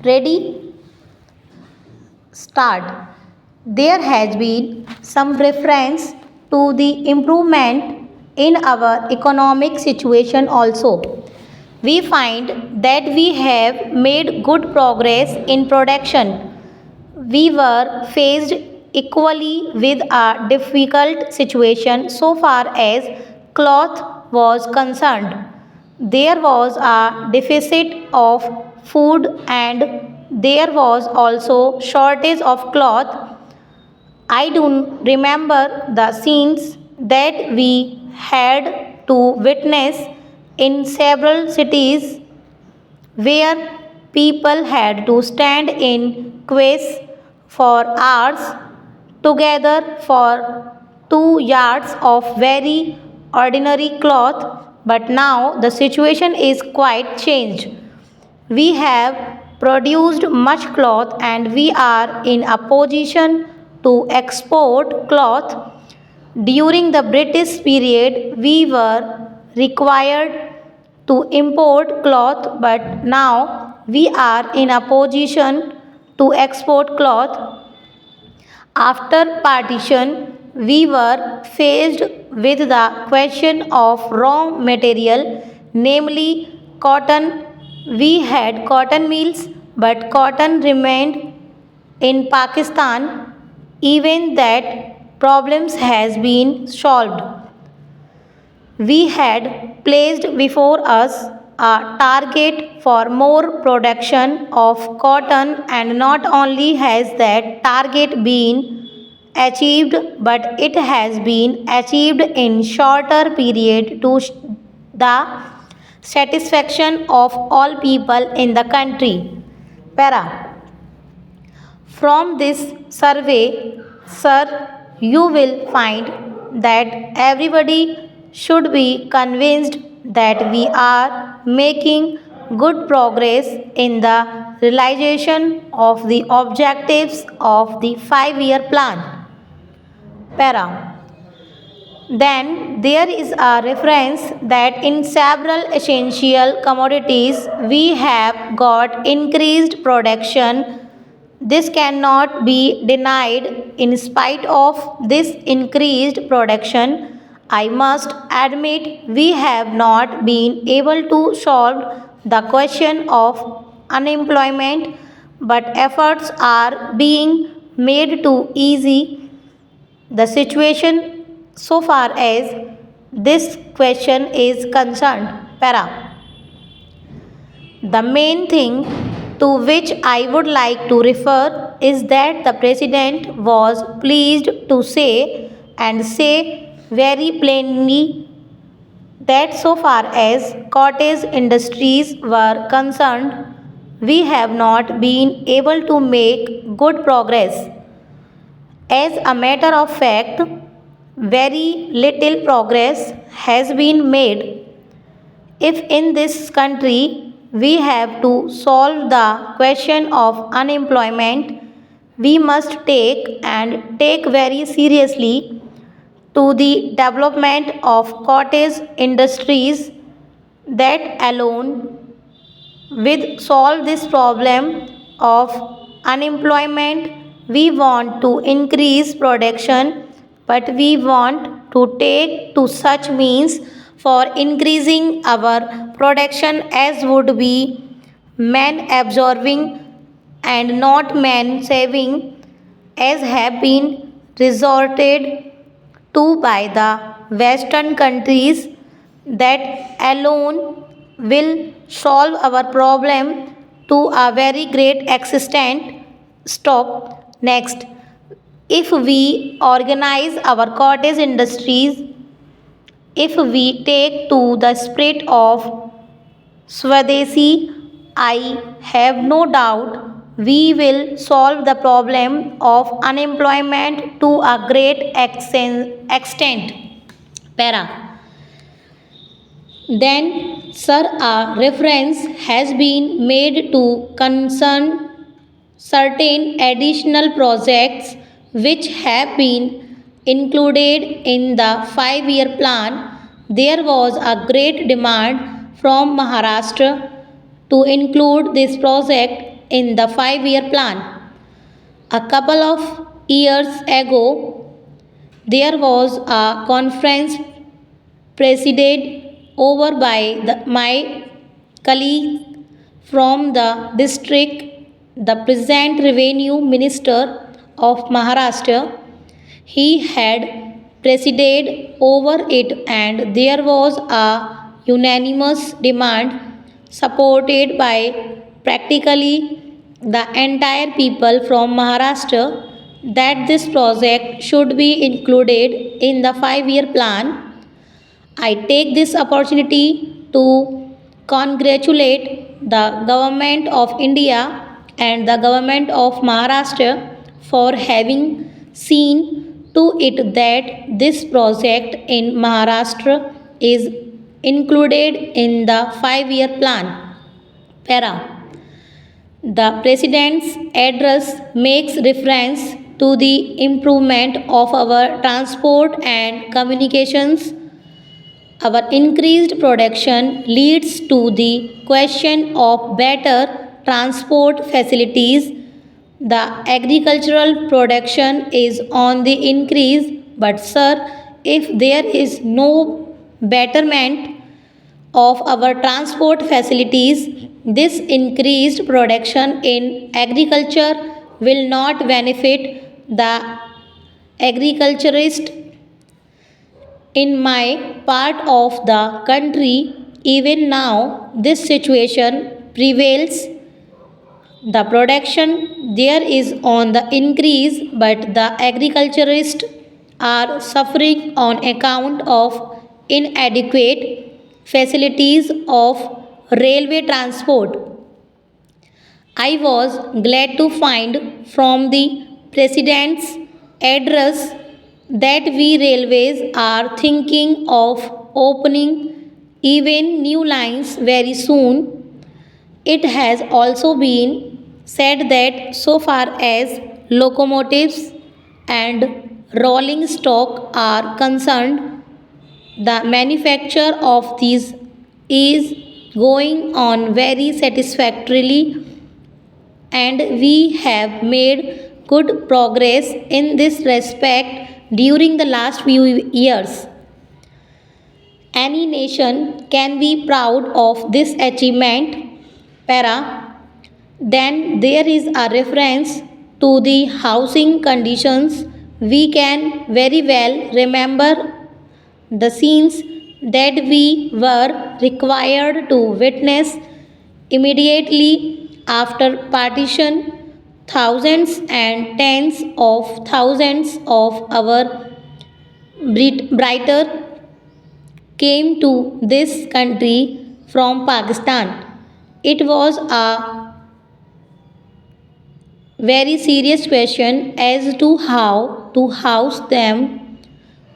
Ready? Start. There has been some reference to the improvement in our economic situation also. We find that we have made good progress in production. We were faced equally with a difficult situation so far as cloth was concerned. There was a deficit of food and there was also shortage of cloth. I do remember the scenes that we had to witness in several cities where people had to stand in queues for hours together for 2 yards of very ordinary cloth, but now the situation is quite changed. We have produced much cloth and we are in a position to export cloth. During the British period, we were required to import cloth, but now we are in a position to export cloth. After partition, we were faced with the question of raw material, namely cotton. We had cotton mills, but cotton remained in Pakistan. Even that problems has been solved. We had placed before us a target for more production of cotton, and not only has that target been achieved, but it has been achieved in shorter period to the satisfaction of all people in the country. Para. From this survey, sir, you will find that everybody should be convinced that we are making good progress in the realization of the objectives of the 5 year plan. Para. Then there is a reference that in several essential commodities we have got increased production. This cannot be denied. In spite of this increased production, I must admit we have not been able to solve the question of unemployment, but efforts are being made to ease the situation so far as this question is concerned. Para. The main thing to which I would like to refer is that the President was pleased to say and say very plainly that so far as cottage industries were concerned, we have not been able to make good progress. As a matter of fact, very little progress has been made. If in this country we have to solve the question of unemployment, we must take very seriously to the development of cottage industries. That alone with solve this problem of unemployment. We want to increase production, but we want to take to such means for increasing our production as would be man absorbing and not man saving, as have been resorted to by the western countries. That alone will solve our problem to a very great extent. Stop. Next, if we organize our cottage industries, if we take to the spirit of Swadeshi, I have no doubt we will solve the problem of unemployment to a great extent. Para. Then, sir, a reference has been made to concern certain additional projects which have been included in the 5 year plan. There was a great demand from Maharashtra to include this project in the 5-year plan. A couple of years ago, there was a conference presided over by my colleague from the district, the present revenue minister of Maharashtra. He had presided over it, and there was a unanimous demand supported by practically the entire people from Maharashtra that this project should be included in the 5-year plan. I take this opportunity to congratulate the Government of India and the Government of Maharashtra for having seen to it that this project in Maharashtra is included in the 5-year plan. Para. The President's address makes reference to the improvement of our transport and communications. Our increased production leads to the question of better transport facilities. The agricultural production is on the increase, but sir, if there is no betterment of our transport facilities, this increased production in agriculture will not benefit the agriculturist in my part of the country. Even now, this situation prevails. The production there is on the increase, but the agriculturists are suffering on account of inadequate facilities of railway transport. I was glad to find from the President's address that we railways are thinking of opening even new lines very soon. It has also been said that so far as locomotives and rolling stock are concerned, the manufacture of these is going on very satisfactorily, and we have made good progress in this respect during the last few years. Any nation can be proud of this achievement. Para. Then there is a reference to the housing conditions. We can very well remember the scenes that we were required to witness immediately after partition. Thousands and tens of thousands of our brighter came to this country from Pakistan. It was a very serious question as to how to house them,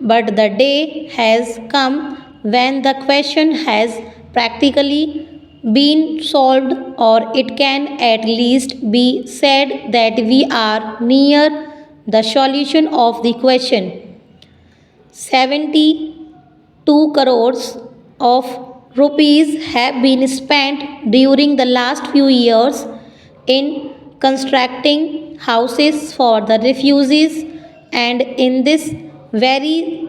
but the day has come when the question has practically been solved, or it can at least be said that we are near the solution of the question. 72 crores of rupees have been spent during the last few years in constructing houses for the refugees, and in this very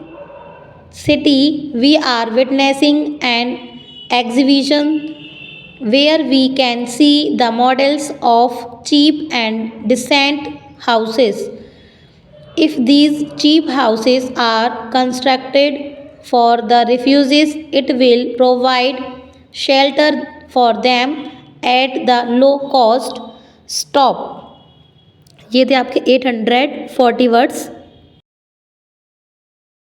city we are witnessing an exhibition where we can see the models of cheap and decent houses. If these cheap houses are constructed for the refugees, it will provide shelter for them at the low cost. Stop. ये थे आपके 840 words.